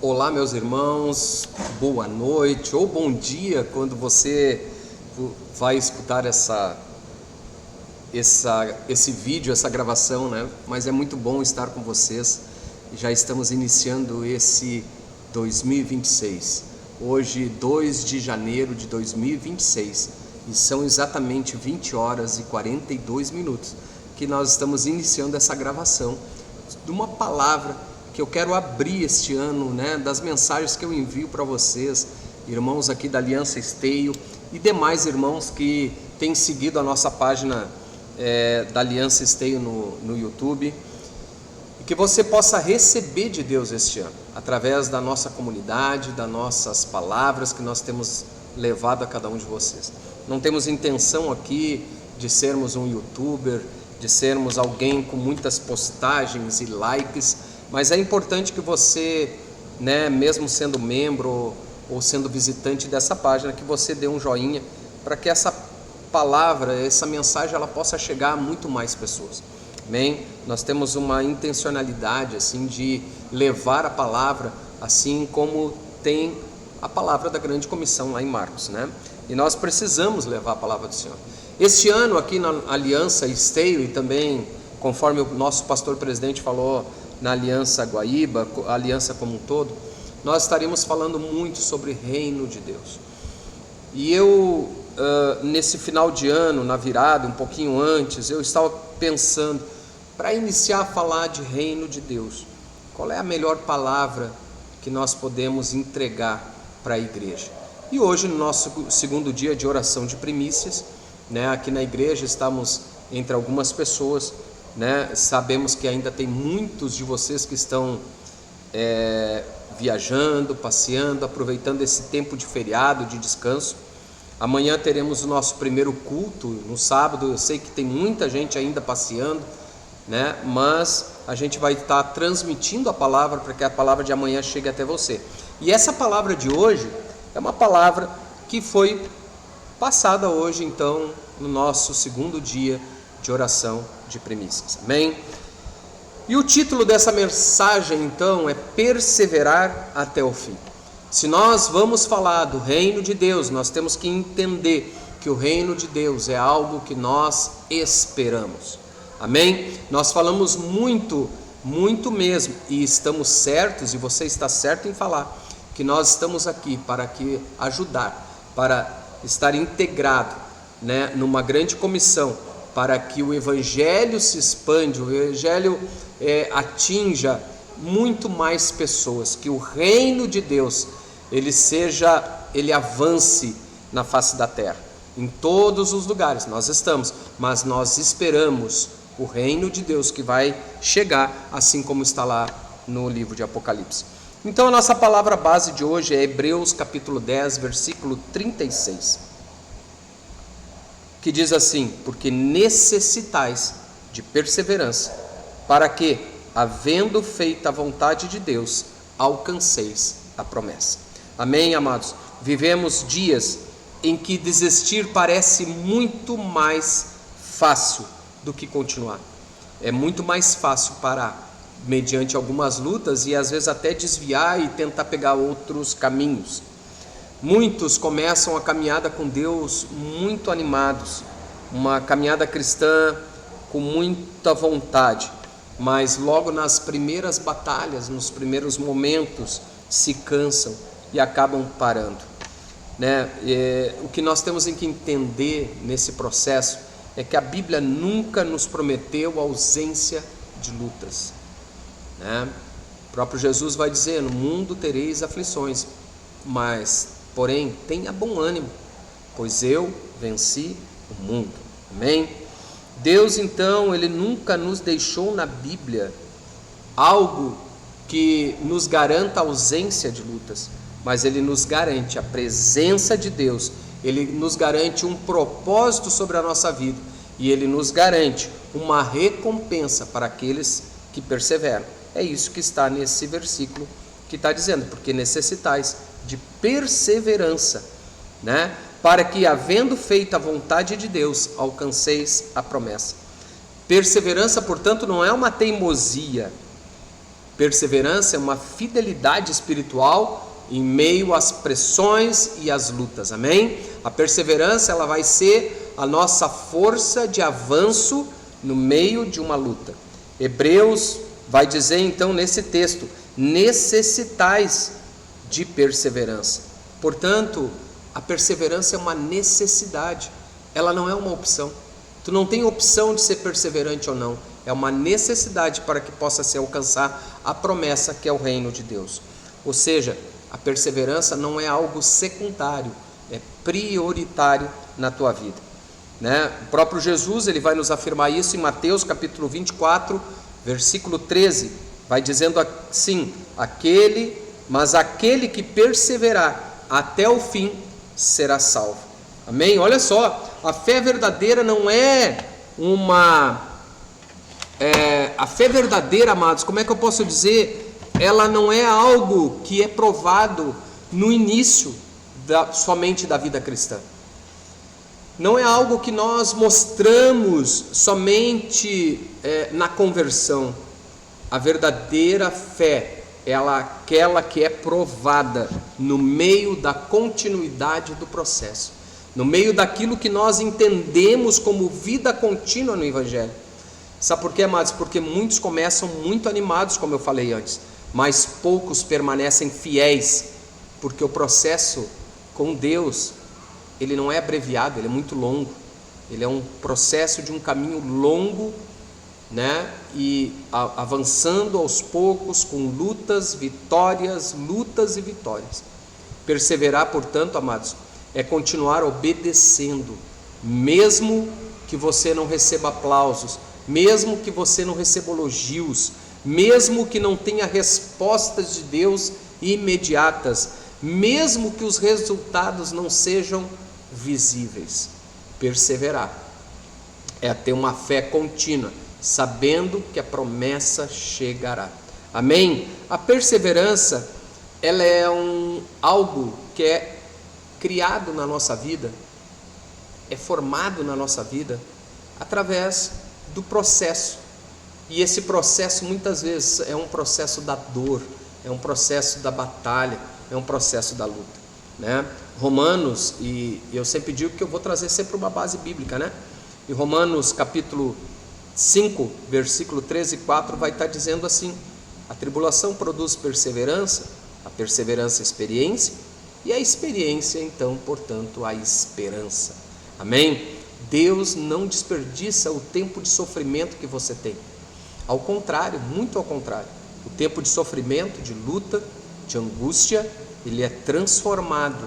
Olá, meus irmãos, boa noite ou bom dia quando você vai escutar esse vídeo, essa gravação, né? Mas é muito bom estar com vocês. Já estamos iniciando esse 2026. Hoje, 2 de janeiro de 2026, e são exatamente 20 horas e 42 minutos que nós estamos iniciando essa gravação de uma palavra que eu quero abrir este ano, né, das mensagens que eu envio para vocês, irmãos aqui da Aliança Esteio e demais irmãos que têm seguido a nossa página da Aliança Esteio no YouTube, e que você possa receber de Deus este ano, através da nossa comunidade, das nossas palavras que nós temos levado a cada um de vocês. Não temos intenção aqui de sermos um youtuber, de sermos alguém com muitas postagens e likes, mas é importante que você, né, mesmo sendo membro ou sendo visitante dessa página, que você dê um joinha para que essa palavra, essa mensagem, ela possa chegar a muito mais pessoas. Amém? Nós temos uma intencionalidade assim de levar a palavra, assim como tem a palavra da grande comissão lá em Marcos, né? E nós precisamos levar a palavra do Senhor. Este ano aqui na Aliança Esteio, e também conforme o nosso pastor presidente falou, na Aliança Guaíba, a aliança como um todo, nós estaremos falando muito sobre reino de Deus. E eu, nesse final de ano, na virada, um pouquinho antes, eu estava pensando, para iniciar a falar de reino de Deus, qual é a melhor palavra que nós podemos entregar para a igreja? E hoje, no nosso segundo dia de oração de primícias, né, aqui na igreja estamos entre algumas pessoas, né? Sabemos que ainda tem muitos de vocês que estão viajando, passeando, aproveitando esse tempo de feriado, de descanso. Amanhã teremos o nosso primeiro culto, no sábado. Eu sei que tem muita gente ainda passeando, né? Mas a gente vai estar transmitindo a palavra para que a palavra de amanhã chegue até você. E essa palavra de hoje é uma palavra que foi passada hoje, então, no nosso segundo dia de oração de primícias. Amém? E o título dessa mensagem, então, é perseverar até o fim. Se nós vamos falar do reino de Deus, nós temos que entender que o reino de Deus é algo que nós esperamos. Amém? Nós falamos muito, muito mesmo, e estamos certos, e você está certo em falar, que nós estamos aqui para ajudar, para estar integrado, né, numa grande comissão, para que o Evangelho se expande, o Evangelho atinja muito mais pessoas, que o reino de Deus, ele avance na face da terra, em todos os lugares nós estamos, mas nós esperamos o reino de Deus que vai chegar, assim como está lá no livro de Apocalipse. Então a nossa palavra base de hoje é Hebreus capítulo 10, versículo 36. Que diz assim: porque necessitais de perseverança, para que, havendo feito a vontade de Deus, alcanceis a promessa. Amém, amados? Vivemos dias em que desistir parece muito mais fácil do que continuar. É muito mais fácil parar, mediante algumas lutas, e às vezes até desviar e tentar pegar outros caminhos. Muitos começam a caminhada com Deus muito animados, uma caminhada cristã com muita vontade, mas logo nas primeiras batalhas, nos primeiros momentos, se cansam e acabam parando, né? O que nós temos que entender nesse processo é que a Bíblia nunca nos prometeu ausência de lutas, né? O próprio Jesus vai dizer: no mundo tereis aflições, mas porém, tenha bom ânimo, pois eu venci o mundo. Amém? Deus, então, Ele nunca nos deixou na Bíblia algo que nos garanta a ausência de lutas, mas Ele nos garante a presença de Deus, Ele nos garante um propósito sobre a nossa vida, e Ele nos garante uma recompensa para aqueles que perseveram. É isso que está nesse versículo que está dizendo: porque necessitais de perseverança, né? Para que, havendo feito a vontade de Deus, alcanceis a promessa. Perseverança, portanto, não é uma teimosia, Perseverança é uma fidelidade espiritual em meio às pressões e às lutas, amém? A perseverança, ela vai ser a nossa força de avanço no meio de uma luta. Hebreus vai dizer então nesse texto: necessitais de perseverança. Portanto, a perseverança é uma necessidade, ela não é uma opção. Tu não tem opção de ser perseverante ou não, é uma necessidade para que possa se alcançar a promessa que é o reino de Deus. Ou seja, a perseverança não é algo secundário, é prioritário na tua vida, né? O próprio Jesus, ele vai nos afirmar isso em Mateus capítulo 24, versículo 13, vai dizendo assim: mas aquele que perseverar até o fim será salvo. Amém? Olha só, a fé verdadeira não é a fé verdadeira, amados, como é que eu posso dizer? Ela não é algo que é provado no início somente da vida cristã. Não é algo que nós mostramos somente na conversão. A verdadeira fé é aquela que é provada no meio da continuidade do processo, no meio daquilo que nós entendemos como vida contínua no Evangelho. Sabe por quê, amados? Porque muitos começam muito animados, como eu falei antes, mas poucos permanecem fiéis, porque o processo com Deus, ele não é abreviado, ele é muito longo, ele é um processo de um caminho longo, né? E avançando aos poucos, com lutas e vitórias. Perseverar, portanto, amados, é continuar obedecendo, mesmo que você não receba aplausos, mesmo que você não receba elogios, mesmo que não tenha respostas de Deus imediatas, mesmo que os resultados não sejam visíveis. Perseverar é ter uma fé contínua, sabendo que a promessa chegará. Amém? A perseverança, ela é algo que é criado na nossa vida, é formado na nossa vida através do processo. E esse processo muitas vezes é um processo da dor, é um processo da batalha, é um processo da luta, né? Romanos, e eu sempre digo que eu vou trazer sempre uma base bíblica, né? Em Romanos capítulo 5, versículo 13 e 4 vai estar dizendo assim: a tribulação produz perseverança, a perseverança experiência, e a experiência então, portanto, a esperança. Amém? Deus não desperdiça o tempo de sofrimento que você tem. Ao contrário, muito ao contrário. O tempo de sofrimento, de luta, de angústia, ele é transformado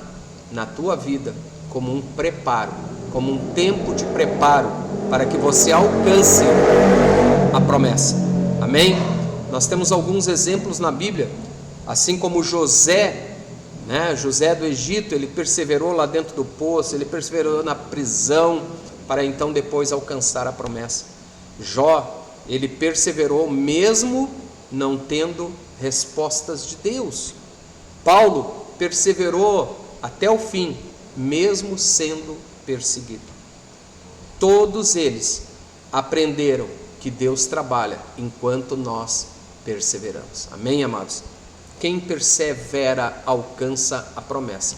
na tua vida como um preparo, como um tempo de preparo para que você alcance a promessa. Amém? Nós temos alguns exemplos na Bíblia, assim como José, né? José do Egito, ele perseverou lá dentro do poço, ele perseverou na prisão, para então depois alcançar a promessa. Jó, ele perseverou mesmo não tendo respostas de Deus. Paulo perseverou até o fim, mesmo sendo perseguido. Todos eles aprenderam que Deus trabalha enquanto nós perseveramos. Amém, amados? Quem persevera alcança a promessa.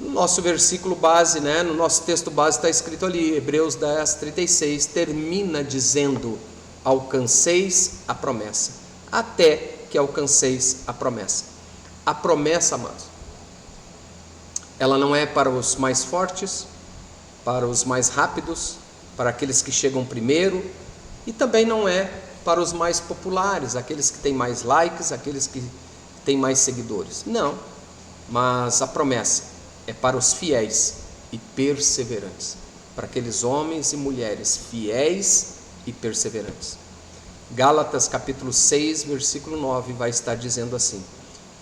No nosso versículo base, né, no nosso texto base está escrito ali, Hebreus 10, 36, termina dizendo: alcanceis a promessa, até que alcanceis a promessa. A promessa, amados, ela não é para os mais fortes, para os mais rápidos, para aqueles que chegam primeiro, e também não é para os mais populares, aqueles que têm mais likes, aqueles que têm mais seguidores. Não, mas a promessa é para os fiéis e perseverantes, para aqueles homens e mulheres fiéis e perseverantes. Gálatas capítulo 6, versículo 9 vai estar dizendo assim: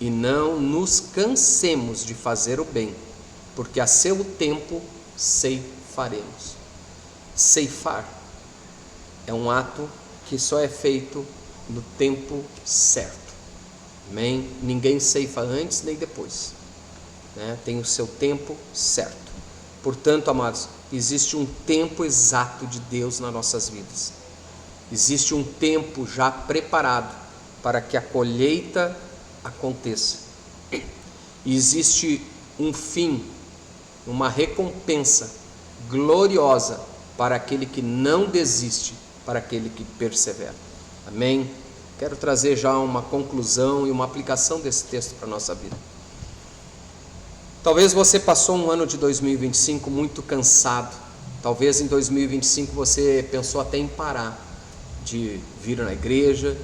e não nos cansemos de fazer o bem, porque a seu tempo ceifaremos. Ceifar é um ato que só é feito no tempo certo. Amém? Ninguém ceifa antes nem depois, né? Tem o seu tempo certo. Portanto, amados, existe um tempo exato de Deus nas nossas vidas. Existe um tempo já preparado para que a colheita aconteça. E existe um fim, uma recompensa gloriosa para aquele que não desiste, para aquele que persevera. Amém? Quero trazer já uma conclusão e uma aplicação desse texto para a nossa vida. Talvez você passou um ano de 2025 muito cansado. Talvez em 2025 você pensou até em parar de vir na igreja,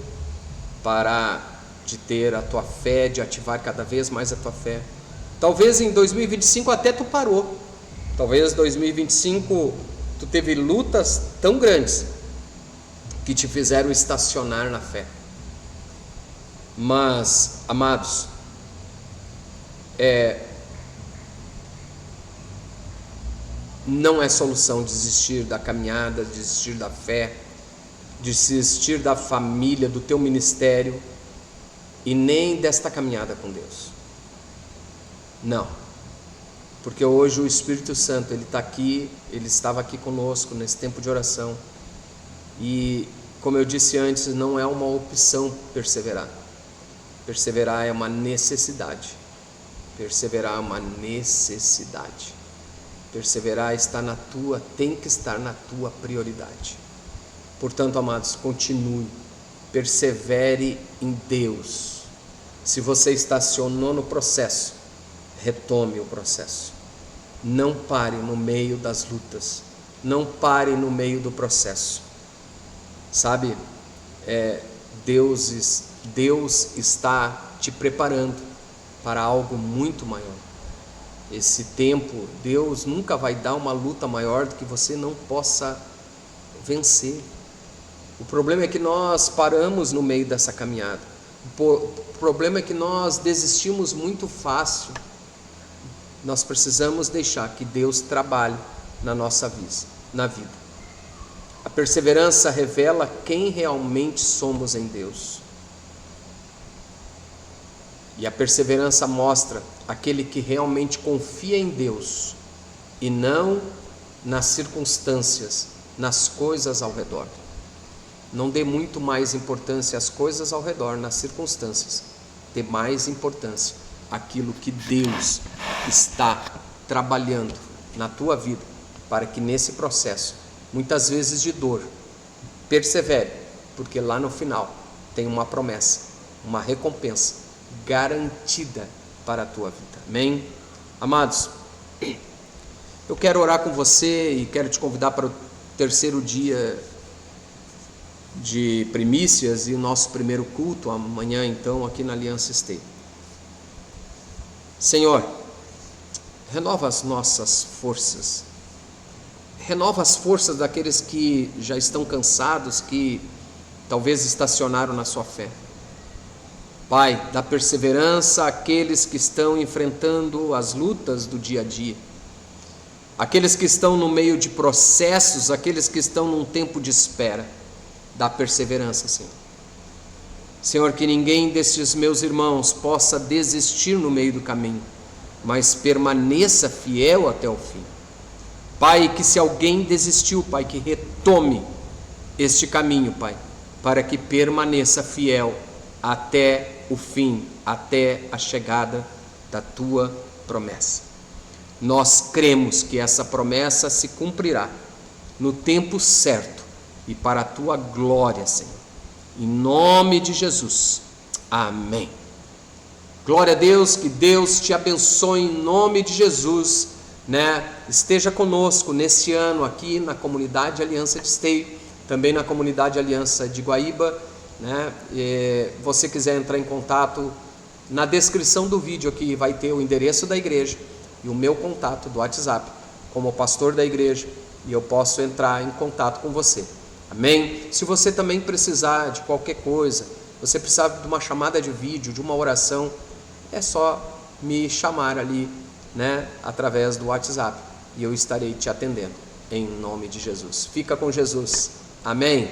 parar de ter a tua fé, de ativar cada vez mais a tua fé. Talvez em 2025 até tu parou. Talvez em 2025 tu teve lutas tão grandes que te fizeram estacionar na fé. Mas, amados, não é solução desistir da caminhada, desistir da fé, desistir da família, do teu ministério e nem desta caminhada com Deus. Não, porque hoje o Espírito Santo, Ele está aqui, Ele estava aqui conosco nesse tempo de oração e, como eu disse antes, não é uma opção perseverar. Perseverar é uma necessidade. Perseverar é uma necessidade. Perseverar tem que estar na tua prioridade. Portanto, amados, continue, persevere em Deus. Se você estacionou no processo, retome o processo. Não pare no meio das lutas. Não pare no meio do processo. Sabe, Deus está te preparando para algo muito maior. Esse tempo, Deus nunca vai dar uma luta maior do que você não possa vencer. O problema é que nós paramos no meio dessa caminhada. O problema é que nós desistimos muito fácil. Nós precisamos deixar que Deus trabalhe na nossa vida. A perseverança revela quem realmente somos em Deus. E a perseverança mostra aquele que realmente confia em Deus e não nas circunstâncias, nas coisas ao redor. Não dê muito mais importância às coisas ao redor, nas circunstâncias. Dê mais importância àquilo que Deus está trabalhando na tua vida, para que nesse processo, muitas vezes de dor, persevere, porque lá no final tem uma promessa, uma recompensa garantida para a tua vida. Amém? Amados, eu quero orar com você e quero te convidar para o terceiro dia de primícias e o nosso primeiro culto amanhã, então, aqui na Aliança Esteio. Senhor, renova as nossas forças, renova as forças daqueles que já estão cansados, que talvez estacionaram na sua fé. Pai, dá perseverança àqueles que estão enfrentando as lutas do dia a dia, aqueles que estão no meio de processos, aqueles que estão num tempo de espera. Dá perseverança, Senhor. Senhor, que ninguém destes meus irmãos possa desistir no meio do caminho, mas permaneça fiel até o fim. Pai, que se alguém desistiu, Pai, que retome este caminho, Pai, para que permaneça fiel até o fim, até a chegada da Tua promessa. Nós cremos que essa promessa se cumprirá no tempo certo e para a Tua glória, Senhor. Em nome de Jesus. Amém. Glória a Deus, que Deus te abençoe em nome de Jesus, Esteja conosco nesse ano aqui na comunidade Aliança de Esteio, também na comunidade Aliança de Guaíba, E você quiser entrar em contato, na descrição do vídeo aqui vai ter o endereço da igreja e o meu contato do WhatsApp como pastor da igreja, e eu posso entrar em contato com você. Amém? Se você também precisar de qualquer coisa, você precisar de uma chamada de vídeo, de uma oração, é só me chamar ali, através do WhatsApp, e eu estarei te atendendo, em nome de Jesus. Fica com Jesus. Amém?